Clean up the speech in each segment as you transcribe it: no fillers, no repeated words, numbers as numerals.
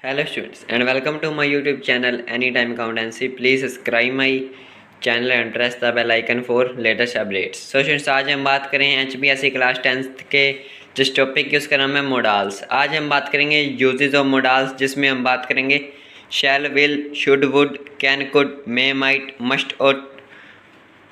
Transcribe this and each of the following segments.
Hello students and welcome to my YouTube channel Anytime Accountancy. Please subscribe my channel and press the bell icon for latest updates. So students आज हम बात करें HPSC class 10th के जिस topic की उसका नाम है मोडाल्स। आज हम बात करेंगे यूजेस ऑफ मोडाल्स, जिसमें हम बात करेंगे shall, will, should, would, can, could, may, might, must और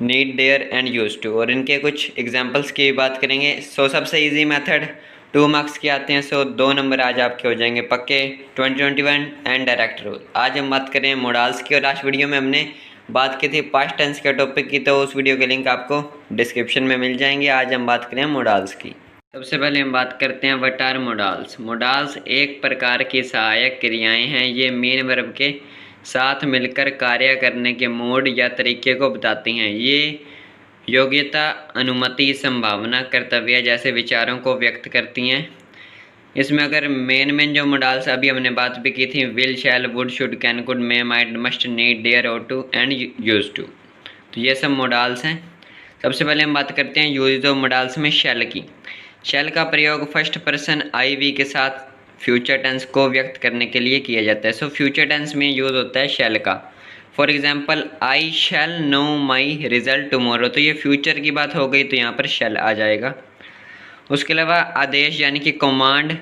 need, dare and use to, और इनके कुछ एग्जांपल्स की बात करेंगे। सो सबसे इजी मेथड 2 मार्क्स के आते हैं, सो 2 नंबर आज आपके हो जाएंगे पक्के 2021 एंड डायरेक्ट रूल। आज हम बात करें मोडाल्स की, और लास्ट वीडियो में हमने बात की थी पास्ट टेंस के टॉपिक की, तो उस वीडियो के लिंक आपको डिस्क्रिप्शन में मिल जाएंगे। आज हम बात करें मोडाल्स की। सबसे पहले हम बात करते हैं व्हाट आर मोडाल्स। मोडाल्स एक प्रकार की सहायक क्रियाएं हैं। ये मेन वर्ब के साथ मिलकर कार्य करने के मोड या तरीके को बताती हैं। ये योग्यता, अनुमति, संभावना, कर्तव्य जैसे विचारों को व्यक्त करती हैं। इसमें अगर मेन जो मोडाल्स अभी हमने बात भी की थी, will, shall, would, should, can, could, may, might, must, need, dare, ought to and use to, तो ये सब मोडाल्स हैं। सबसे पहले हम बात करते हैं यूज ऑफ मोडाल्स में शैल की। शैल का प्रयोग फर्स्ट पर्सन आई वी के साथ फ्यूचर टेंस को व्यक्त करने के लिए किया जाता है। सो फ्यूचर टेंस में यूज होता है शैल का। For example, I shall know my result tomorrow, तो ये फ्यूचर की बात हो गई, तो यहाँ पर शैल आ जाएगा। उसके अलावा आदेश यानी कि कमांड,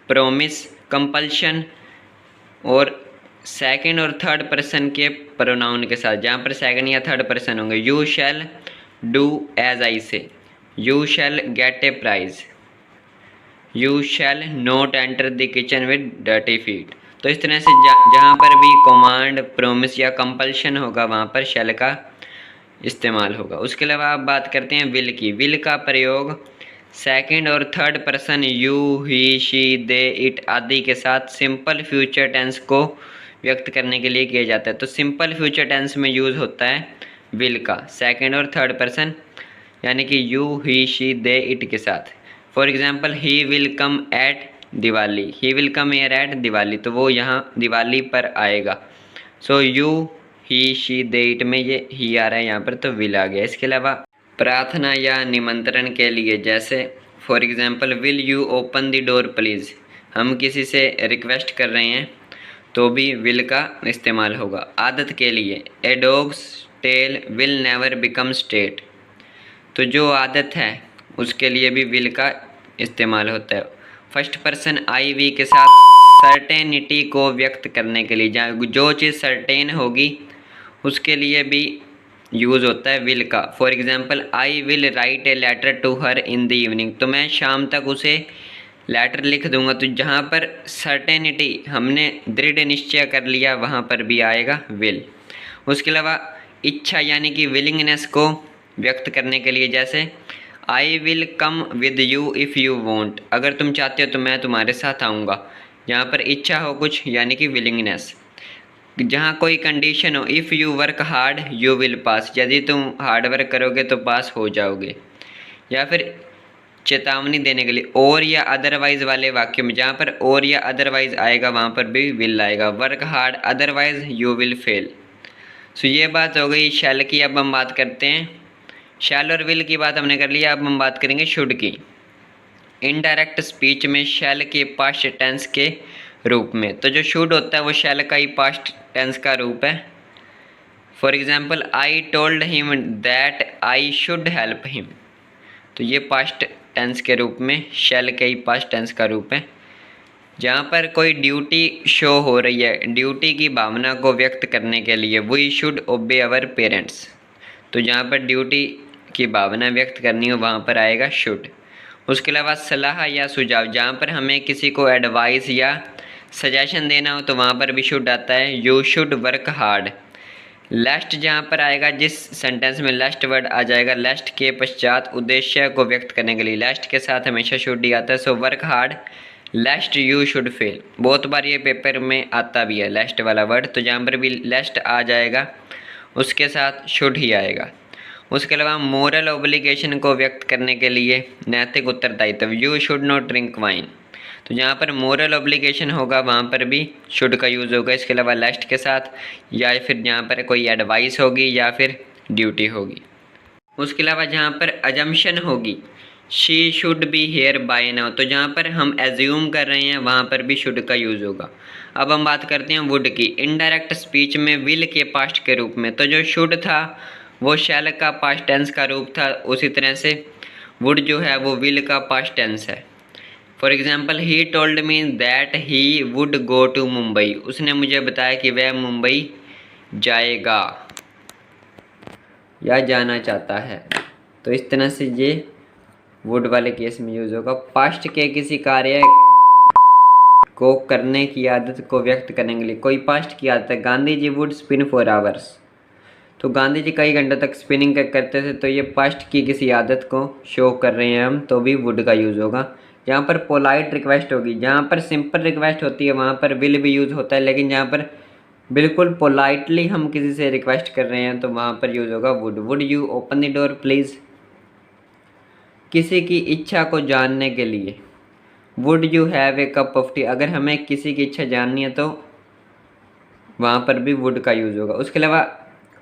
प्रोमिस, कंपल्शन और सेकंड और थर्ड पर्सन के प्रोनाउन के साथ, जहाँ पर सेकंड या थर्ड पर्सन होंगे। You shall do as I say, you shall get a prize, you shall not enter the kitchen with dirty feet. तो इस तरह से जहाँ पर भी कमांड, प्रोमिस या कंपल्शन होगा वहाँ पर शैल का इस्तेमाल होगा। उसके अलावा आप बात करते हैं विल की। विल का प्रयोग सेकंड और third person you, he, she, they, it आदि के साथ सिंपल फ्यूचर टेंस को व्यक्त करने के लिए किया जाता है। तो सिंपल फ्यूचर टेंस में यूज़ होता है विल का सेकंड और थर्ड पर्सन, यानी कि you, he, she, they, it के साथ। For example, he will come at Diwali, he will come here at Diwali, तो वो यहाँ दिवाली पर आएगा। So you, he, she, they, it में ये ही आ रहा है यहाँ पर, तो विल आ गया। इसके अलावा प्रार्थना या निमंत्रण के लिए, जैसे for example, will you open the door please, हम किसी से रिक्वेस्ट कर रहे हैं तो भी विल का इस्तेमाल होगा। आदत के लिए, a dog's tail will never become straight, तो जो आदत है उसके लिए भी विल का इस्तेमाल होता है। फर्स्ट पर्सन आई वी के साथ सर्टेनिटी को व्यक्त करने के लिए, जहाँ जो चीज़ सर्टेन होगी उसके लिए भी यूज़ होता है विल का। For example, I will write a letter to her in the evening, तो मैं शाम तक उसे लेटर लिख दूंगा। तो जहाँ पर सर्टेनिटी हमने दृढ़ निश्चय कर लिया वहाँ पर भी आएगा विल। उसके अलावा इच्छा यानी कि विलिंगनेस को व्यक्त करने के लिए, जैसे I will come with you if you want, अगर तुम चाहते हो तो मैं तुम्हारे साथ आऊँगा। यहाँ पर इच्छा हो कुछ यानी कि विलिंगनेस। जहाँ कोई कंडीशन हो, if you work hard you will pass, यदि तुम हार्ड वर्क करोगे तो पास हो जाओगे। या फिर चेतावनी देने के लिए और या अदरवाइज वाले वाक्य में, जहाँ पर और या अदरवाइज आएगा वहाँ पर भी विल आएगा। Work hard otherwise you will fail. So ये बात हो गई शैल की। अब हम बात करते हैं, शैल और विल की बात हमने कर लिया, अब हम बात करेंगे शुड की। इनडायरेक्ट स्पीच में शैल के पास्ट टेंस के रूप में, तो जो शुड होता है वो शैल का ही पास्ट टेंस का रूप है। For example, I told him that I should help him, तो ये पास्ट टेंस के रूप में शैल के ही पास्ट टेंस का रूप है। जहाँ पर कोई ड्यूटी शो हो रही है, ड्यूटी की भावना को व्यक्त करने के लिए, वी शुड ओबे अवर पेरेंट्स, तो जहाँ पर ड्यूटी की भावना व्यक्त करनी हो वहाँ पर आएगा शुड। उसके अलावा सलाह या सुझाव, जहाँ पर हमें किसी को एडवाइस या सजेशन देना हो तो वहाँ पर भी शुड आता है, you should work hard. Last जहाँ पर आएगा, जिस सेंटेंस में लास्ट वर्ड आ जाएगा, लास्ट के पश्चात उद्देश्य को व्यक्त करने के लिए लास्ट के साथ हमेशा शुड ही आता है। So work hard last you should fail, बहुत बार ये पेपर में आता भी है लास्ट वाला वर्ड, तो जहाँ पर भी लास्ट आ जाएगा उसके साथ शुड ही आएगा। उसके अलावा मोरल ऑब्लिगेशन को व्यक्त करने के लिए नैतिक उत्तरदायित्व, you should not drink wine, तो जहाँ पर मोरल ऑब्लिगेशन होगा वहाँ पर भी शुड का यूज़ होगा। इसके अलावा लास्ट के साथ, या फिर जहाँ पर कोई एडवाइस होगी या फिर ड्यूटी होगी। उसके अलावा जहाँ पर अजम्पशन होगी, she should be here by now, तो जहाँ पर हम एज्यूम कर रहे हैं वहाँ पर भी शुड का यूज़ होगा। अब हम बात करते हैं वुड की। इनडायरेक्ट स्पीच में विल के पास्ट के रूप में, तो जो शुड था वो शैल का पास्ट टेंस का रूप था, उसी तरह से वुड जो है वो विल का पास्ट टेंस है। For example, he told me that he would go to Mumbai, उसने मुझे बताया कि वह मुंबई जाएगा या जाना चाहता है। तो इस तरह से ये वुड वाले केस में यूज होगा। पास्ट के किसी कार्य को करने की आदत को व्यक्त करने के लिए, कोई पास्ट की आदत है, Gandhi ji would spin for hours, तो गांधी जी कई घंटों तक स्पिनिंग करते थे, तो ये पास्ट की किसी आदत को शो कर रहे हैं हम, तो भी वुड का यूज़ होगा। जहाँ पर पोलाइट रिक्वेस्ट होगी, जहाँ पर सिंपल रिक्वेस्ट होती है वहाँ पर विल भी यूज़ होता है, लेकिन जहाँ पर बिल्कुल पोलाइटली हम किसी से रिक्वेस्ट कर रहे हैं तो वहाँ पर यूज़ होगा would. Would you open the door please, किसी की इच्छा को जानने के लिए। Would you have a cup of T, अगर हमें किसी की इच्छा जाननी है तो वहाँ पर भी वुड का यूज़ होगा। उसके अलावा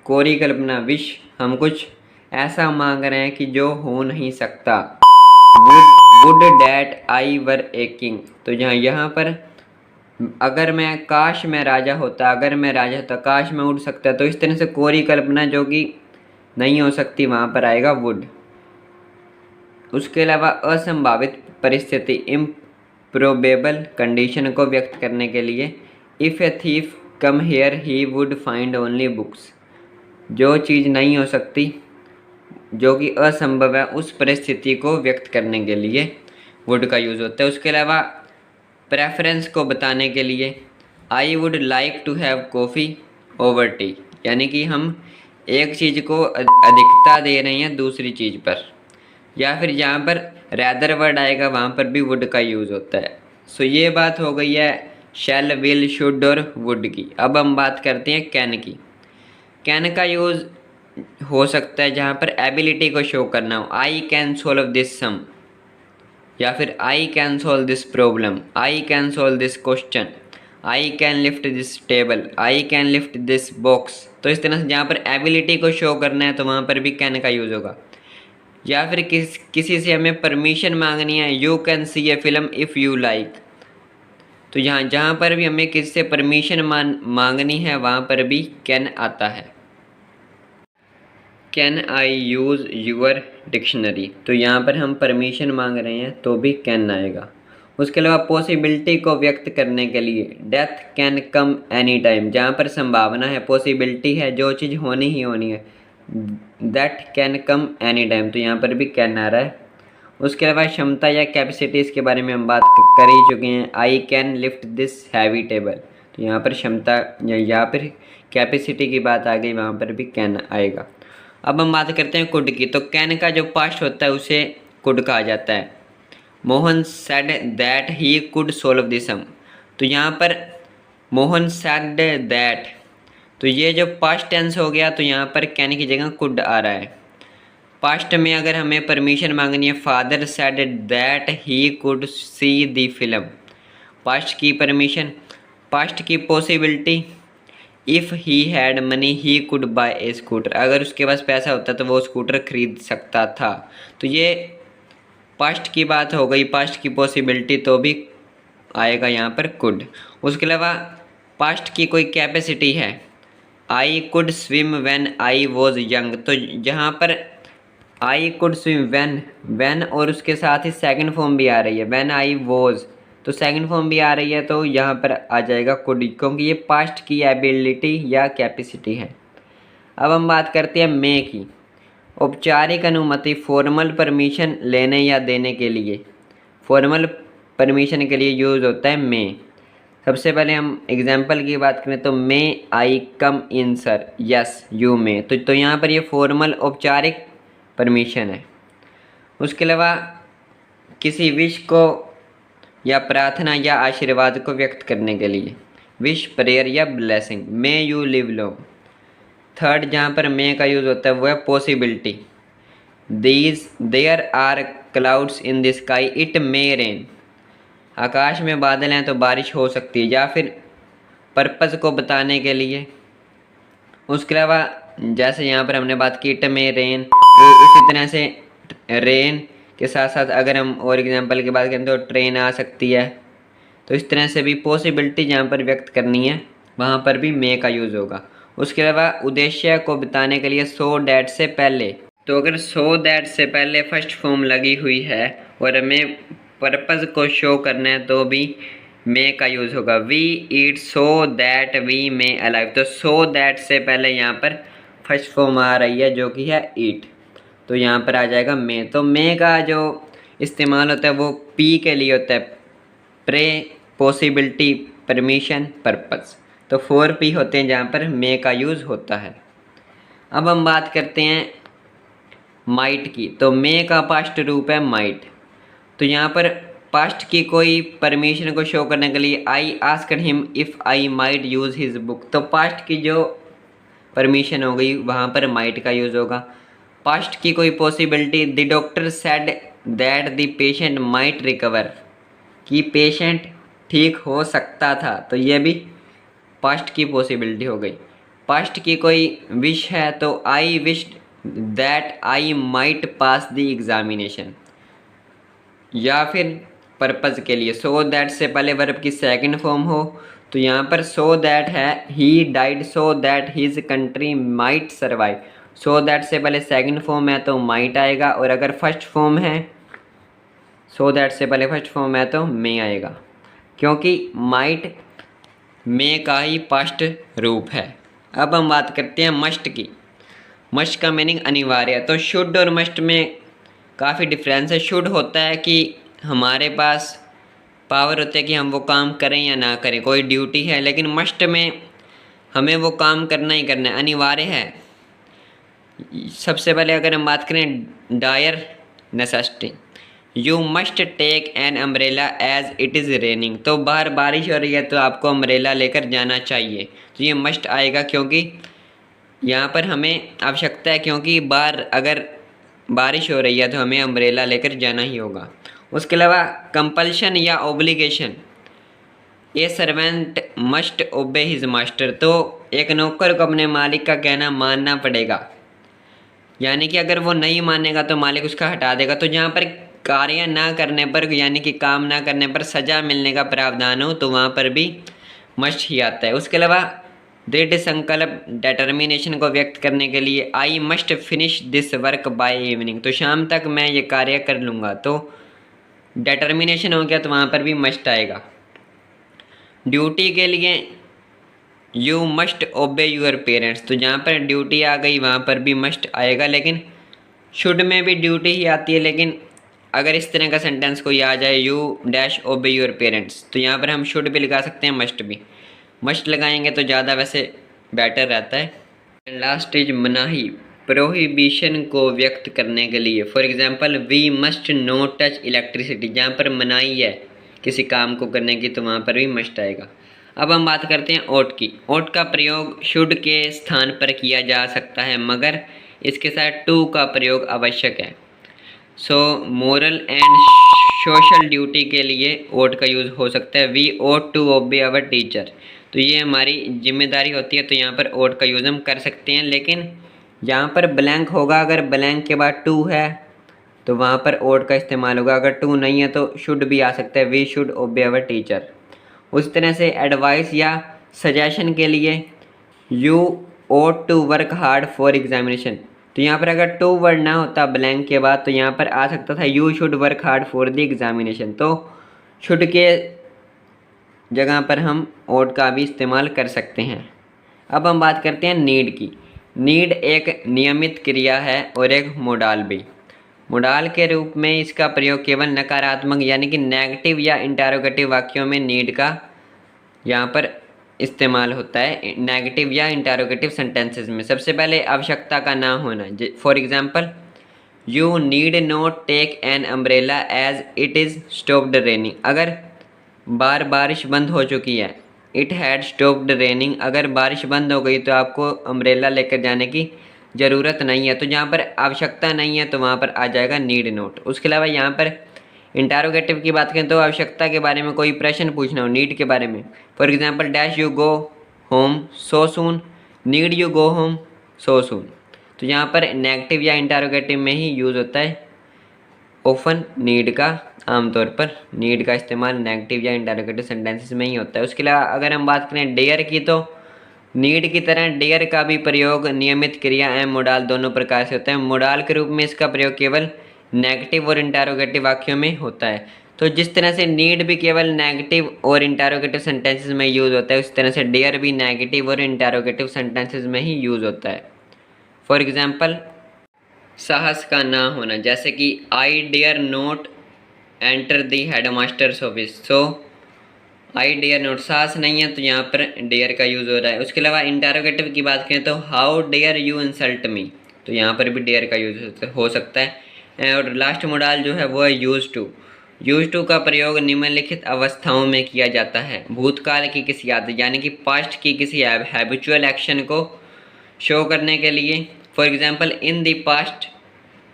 कोरी कल्पना, विश, हम कुछ ऐसा मांग रहे हैं कि जो हो नहीं सकता। Would that I were a king, तो यहाँ पर अगर मैं काश मैं राजा होता, अगर मैं राजा होता, काश मैं उड़ सकता, तो इस तरह से कोरी कल्पना जो कि नहीं हो सकती वहाँ पर आएगा वुड। उसके अलावा असंभावित परिस्थिति, इम्प्रोबेबल कंडीशन को व्यक्त करने के लिए, if a thief come here he would find only books, जो चीज़ नहीं हो सकती, जो कि असंभव है, उस परिस्थिति को व्यक्त करने के लिए वुड का यूज़ होता है। उसके अलावा प्रेफरेंस को बताने के लिए, I would like to have coffee over tea, यानी कि हम एक चीज़ को अधिकता दे रहे हैं दूसरी चीज़ पर। या फिर जहाँ पर रैदर वर्ड आएगा वहाँ पर भी वुड का यूज़ होता है। सो ये बात हो गई है शैल, विल, शुड और वुड की। अब हम बात करते हैं कैन की। कैन का यूज़ हो सकता है जहाँ पर एबिलिटी को शो करना हो, आई कैन सोल्व दिस सम, या फिर I can solve this problem, I can solve this question, I can lift this table, I can lift this box. तो इस तरह से जहाँ पर एबिलिटी को शो करना है तो वहाँ पर भी कैन का यूज़ होगा। या फिर किसी से हमें परमिशन मांगनी है, you can see A film if you like, तो जहाँ पर भी हमें किसी से परमिशन मांगनी है वहाँ पर भी कैन आता है। Can I use your dictionary, तो यहाँ पर हम परमिशन मांग रहे हैं तो भी कैन आएगा। उसके अलावा पॉसिबिलिटी को व्यक्त करने के लिए, death can come any time, जहाँ पर संभावना है, पॉसिबिलिटी है, जो चीज़ होनी ही होनी है, that can come any time, तो यहाँ पर भी कैन आ रहा है। उसके अलावा क्षमता या कैपेसिटीज़ के बारे में हम बात कर ही चुके हैं, I can lift this heavy table, तो यहाँ पर क्षमता या फिर कैपेसिटी की बात आ गई, वहाँ पर भी कैन आएगा। अब हम बात करते हैं कुड की। तो कैन का जो पास्ट होता है उसे कुड कहा जाता है। Mohan said that he could solve the sum, तो यहाँ पर मोहन सेड दैट, तो ये जो पास्ट टेंस हो गया तो यहाँ पर कैन की जगह कुड आ रहा है। पास्ट में अगर हमें परमिशन मांगनी है, father said that he could see the film, past की परमिशन। पास्ट की possibility, if he had money he could bye A scooter, अगर उसके पास पैसा होता तो वो स्कूटर खरीद सकता था। तो ये पास्ट की बात हो गई, पास्ट की पॉसिबिलिटी, तो भी आएगा यहाँ पर कुड। उसके अलावा पास्ट की कोई कैपेसिटी है, I could swim when I was young, तो जहाँ पर आई कुड स्विम व्हेन और उसके साथ ही सेकंड फॉर्म भी आ रही है, व्हेन आई वॉज, तो सेकंड फॉर्म भी आ रही है, तो यहाँ पर आ जाएगा कुड, क्योंकि ये पास्ट की एबिलिटी या कैपेसिटी है। अब हम बात करते हैं मे की। औपचारिक अनुमति, फॉर्मल परमिशन लेने या देने के लिए, फॉर्मल परमिशन के लिए यूज़ होता है मे। सबसे पहले हम एग्जाम्पल की बात करें तो मे आई कम इन सर, यस यू मे, तो यहाँ पर ये फॉर्मल औपचारिक परमिशन है। उसके अलावा किसी विश को या प्रार्थना या आशीर्वाद को व्यक्त करने के लिए, विश, प्रेयर या blessing, may you live long. Third जहाँ पर मे का यूज़ होता है वो है possibility, there are clouds in the sky it may rain, आकाश में बादल हैं तो बारिश हो सकती है, या फिर पर्पज़ को बताने के लिए। उसके अलावा जैसे यहाँ पर हमने बात की इट मे रेन, उसी तरह से रेन के साथ साथ अगर हम और एग्जांपल की बात करें तो ट्रेन आ सकती है। तो इस तरह से भी पॉसिबिलिटी जहाँ पर व्यक्त करनी है वहाँ पर भी मे का यूज़ होगा। उसके अलावा उद्देश्य को बताने के लिए सो डैट से पहले, तो अगर सो दैट से पहले फर्स्ट फॉर्म लगी हुई है और हमें पर्पज़ को शो करना है तो भी मे का यूज़ होगा। We eat so that we may alive, तो सो दैट से पहले यहाँ पर फर्स्ट फॉर्म आ रही है जो कि है ईट, तो यहाँ पर आ जाएगा मे। तो मे का जो इस्तेमाल होता है वो पी के लिए होता है, प्रे, पॉसिबिलिटी, परमिशन, पर्पज़। तो 4 पी होते हैं जहाँ पर मे का यूज़ होता है। अब हम बात करते हैं माइट की। तो मे का पास्ट रूप है माइट। तो यहाँ पर पास्ट की कोई परमिशन को शो करने के लिए I asked him if I might use his book, तो पास्ट की जो परमिशन हो गई वहाँ पर माइट का यूज़ होगा। पास्ट की कोई possibility, the doctor said that the patient might recover, कि पेशेंट ठीक हो सकता था, तो ये भी पास्ट की पॉसिबिलिटी हो गई। पास्ट की कोई विश है तो आई wished that I might pass the examination, या फिर पर्पज़ के लिए सो दैट से पहले वर्ब की सेकंड फॉर्म हो तो यहाँ पर सो दैट है he died so that his country might survive. So that से पहले सेकंड फॉर्म है तो माइट आएगा, और अगर फर्स्ट फॉर्म है सो दैट से पहले फर्स्ट फॉर्म है तो मे आएगा, क्योंकि माइट मे का ही पास्ट रूप है। अब हम बात करते हैं मस्ट की। मस्ट का मीनिंग अनिवार्य है। तो शुड और मस्ट में काफ़ी डिफरेंस है। शुड होता है कि हमारे पास पावर होता है कि हम वो काम करें या ना करें, कोई ड्यूटी है, लेकिन मस्ट में हमें वो काम करना ही करना है, अनिवार्य है। सबसे पहले अगर हम बात करें dire necessity, you must take an umbrella as it is raining, तो बाहर बारिश हो रही है तो आपको अम्ब्रेला लेकर जाना चाहिए, तो ये मस्ट आएगा क्योंकि यहाँ पर हमें आवश्यकता है, क्योंकि बाहर अगर बारिश हो रही है तो हमें अम्ब्रेला लेकर जाना ही होगा। उसके अलावा कंपल्शन या ओब्लिगेशन, ए सर्वेंट मस्ट ओबे हिज मास्टर, तो एक नौकर को अपने मालिक का कहना मानना पड़ेगा, यानी कि अगर वो नहीं मानेगा तो मालिक उसका हटा देगा। तो जहाँ पर कार्य ना करने पर यानी कि काम ना करने पर सज़ा मिलने का प्रावधान हो तो वहाँ पर भी मस्ट ही आता है। उसके अलावा दृढ़ संकल्प डिटर्मिनेशन को व्यक्त करने के लिए I must finish this work by evening, तो शाम तक मैं ये कार्य कर लूँगा, तो डिटर्मिनेशन हो गया तो वहाँ पर भी मस्ट आएगा। ड्यूटी के लिए you must obey your parents, तो जहाँ पर ड्यूटी आ गई वहाँ पर भी मस्ट आएगा, लेकिन शुड में भी ड्यूटी ही आती है। लेकिन अगर इस तरह का सेंटेंस कोई आ जाए यू डैश ओबे यूर पेरेंट्स, तो यहाँ पर हम शुड भी लगा सकते हैं, मस्ट भी। मस्ट लगाएंगे तो ज़्यादा वैसे बेटर रहता है। लास्ट इज मनाही, प्रोहिबिशन को व्यक्त करने के लिए। For example we must not touch electricity, जहाँ पर मनाही है किसी काम को करने की तो वहाँ पर भी मस्ट आएगा। अब हम बात करते हैं ओट की। ओट का प्रयोग शुड के स्थान पर किया जा सकता है, मगर इसके साथ टू का प्रयोग आवश्यक है। So moral and social duty के लिए ओट का यूज़ हो सकता है। We ought to obey our teacher, तो ये हमारी जिम्मेदारी होती है, तो यहाँ पर ओट का यूज़ हम कर सकते हैं। लेकिन यहाँ पर ब्लैंक होगा, अगर ब्लैंक के बाद टू है तो वहाँ पर ओट का इस्तेमाल होगा, अगर टू नहीं है तो शुड भी आ सकता है, we should obey our teacher. उस तरह से एडवाइस या सजेशन के लिए you ought to work hard for examination, तो यहाँ पर अगर टू वर्ड ना होता ब्लैंक के बाद तो यहाँ पर आ सकता था you should work hard for the examination, तो शुड के जगह पर हम ओट का भी इस्तेमाल कर सकते हैं। अब हम बात करते हैं नीड की। नीड एक नियमित क्रिया है और एक मोडाल भी। मोडाल के रूप में इसका प्रयोग केवल नकारात्मक यानी कि नेगेटिव या इंटरोगेटिव वाक्यों में नीड का यहाँ पर इस्तेमाल होता है, नेगेटिव या इंटरोगेटिव सेंटेंसेस में। सबसे पहले आवश्यकता का ना होना, for example you need not take an umbrella as it is stopped raining, अगर बार बारिश बंद हो चुकी है। इट हैड स्टॉप्ड रेनिंग, अगर बारिश बंद हो गई तो आपको अम्ब्रेला लेकर जाने की ज़रूरत नहीं है, तो जहाँ पर आवश्यकता नहीं है तो वहाँ पर आ जाएगा नीड नॉट। उसके अलावा यहाँ पर इंटरोगेटिव की बात करें तो आवश्यकता के बारे में कोई प्रश्न पूछना हो, नीड के बारे में, for example dash you go home so soon, need you go home so soon, तो यहाँ पर नेगेटिव या इंटरोगेटिव में ही यूज़ होता है। ओफन नीड का आमतौर पर नीड का इस्तेमाल नेगेटिव या इंटरोगेटिव सेंटेंसेस में ही होता है। उसके अलावा अगर हम बात करें डेयर की, तो नीड की तरह डेयर का भी प्रयोग नियमित क्रिया एवं मोडाल दोनों प्रकार से होता है। मोडाल के रूप में इसका प्रयोग केवल नेगेटिव और इंटरोगेटिव वाक्यों में होता है। तो जिस तरह से नीड भी केवल नेगेटिव और इंटरोगेटिव सेंटेंसेस में यूज़ होता है, उस तरह से डेयर भी नेगेटिव और इंटरोगेटिव सेंटेंसेस में ही यूज़ होता है। फॉर एग्जाम्पल, साहस का ना होना, जैसे कि I dare not enter the headmaster's office. So I dare not, साहस नहीं है तो यहाँ पर डेयर का यूज़ हो रहा है। उसके अलावा इंटरोगेटिव की बात करें तो how dare you insult me, तो यहाँ पर भी डेयर का यूज़ हो सकता है। और लास्ट मोडाल जो है वो है यूज टू। यूज टू का प्रयोग निम्नलिखित अवस्थाओं में किया जाता है। भूतकाल की किसी आदत यानी कि पास्ट की किसी हैबिचुअल एक्शन को शो करने के लिए। For example, in the past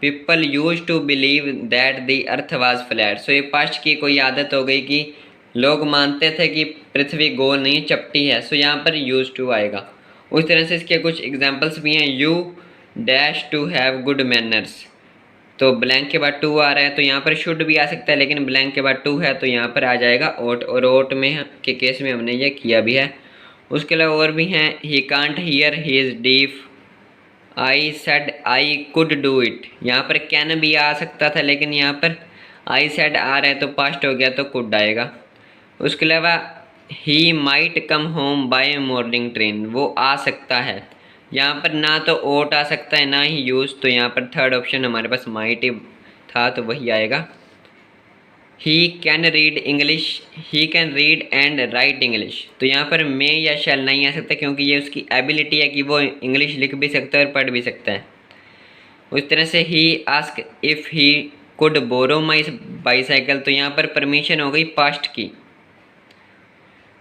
people used to believe that the earth was flat. So ये पास्ट की कोई आदत हो गई कि लोग मानते थे कि पृथ्वी गोल नहीं चपटी है। सो यहाँ पर यूज टू आएगा। उस तरह से इसके कुछ एग्जाम्पल्स भी हैं। You dash to have good manners, तो ब्लैंक के बाद टू आ रहा है तो यहाँ पर शुड भी आ सकता है, लेकिन ब्लैंक के बाद टू है तो यहाँ पर आ जाएगा ओट, और ओट में के केस में हमने ये किया भी है। उसके अलावा और भी हैं। He can't here he is deaf, I said I could do it. यहाँ पर कैन भी आ सकता था, लेकिन यहाँ पर आई सेड आ रहा है तो पास्ट हो गया तो कुड आएगा। उसके अलावा he might come home by morning train, वो आ सकता है। यहाँ पर ना तो ओट आ सकता है ना ही यूज़, तो यहाँ पर थर्ड ऑप्शन हमारे पास माइट ही था तो वही आएगा। He can read English, he can read and right English, तो यहाँ पर मे या शैल नहीं आ सकता क्योंकि ये उसकी एबिलिटी है कि वो इंग्लिश लिख भी सकता है और पढ़ भी सकता है। उस तरह से ही ask if he could borrow my bicycle, तो यहाँ पर परमिशन हो गई पास्ट की।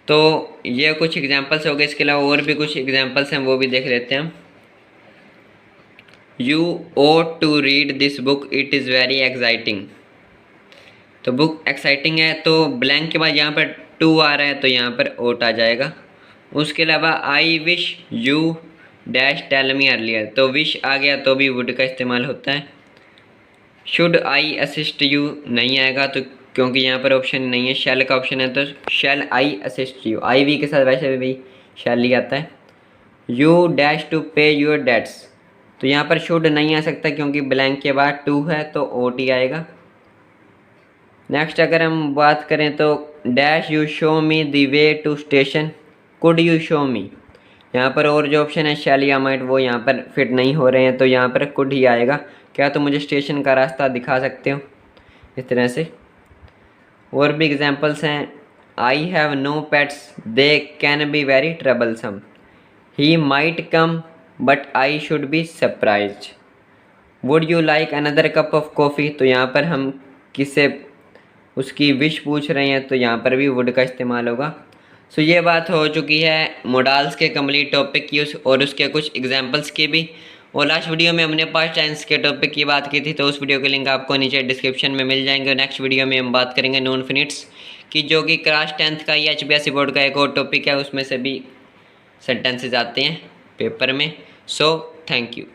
तो ये कुछ एग्जांपल्स हो गए। इसके अलावा और भी कुछ एग्जांपल्स हैं, वो भी देख लेते हैं हम। You ought to read this book, it is very exciting, तो बुक एक्साइटिंग है तो ब्लैंक के बाद यहाँ पर टू आ रहा है तो यहाँ पर ओट आ जाएगा। उसके अलावा I wish you dash tell me earlier, तो विश आ गया तो भी वुड का इस्तेमाल होता है। शुड आई असिस्ट यू नहीं आएगा तो क्योंकि यहाँ पर ऑप्शन नहीं है, शैल का ऑप्शन है तो shall I assist you, I we के साथ वैसे भी शैल ही आता है। You dash to pay your debts, तो यहाँ पर शुड नहीं आ सकता क्योंकि ब्लैंक के बाद टू है तो ओ टी आएगा। नेक्स्ट अगर हम बात करें तो dash you show me the way to station, could you show me, यहाँ पर और जो ऑप्शन है शैल या माइट वो यहाँ पर फिट नहीं हो रहे हैं तो यहाँ पर कुड ही आएगा। क्या तो मुझे स्टेशन का रास्ता दिखा सकते हो, इस तरह से। और भी एग्जांपल्स हैं। I have no pets, they can be very troublesome, he might come but I should be surprised, would you like another cup of coffee, तो यहाँ पर हम किससे उसकी विश पूछ रहे हैं तो यहाँ पर भी वुड का इस्तेमाल होगा। सो ये बात हो चुकी है मोडाल्स के कंप्लीट टॉपिक की और उसके कुछ एग्जांपल्स की भी। और लास्ट वीडियो में हमने पास्ट टेंस के टॉपिक की बात की थी, तो उस वीडियो के लिंक आपको नीचे डिस्क्रिप्शन में मिल जाएंगे। नेक्स्ट वीडियो में हम बात करेंगे नॉन फिनिट्स की, जो कि क्लास 10th का या HBSC बोर्ड का एक और टॉपिक है, उसमें से भी सेंटेंसेज आते हैं पेपर में। So thank you.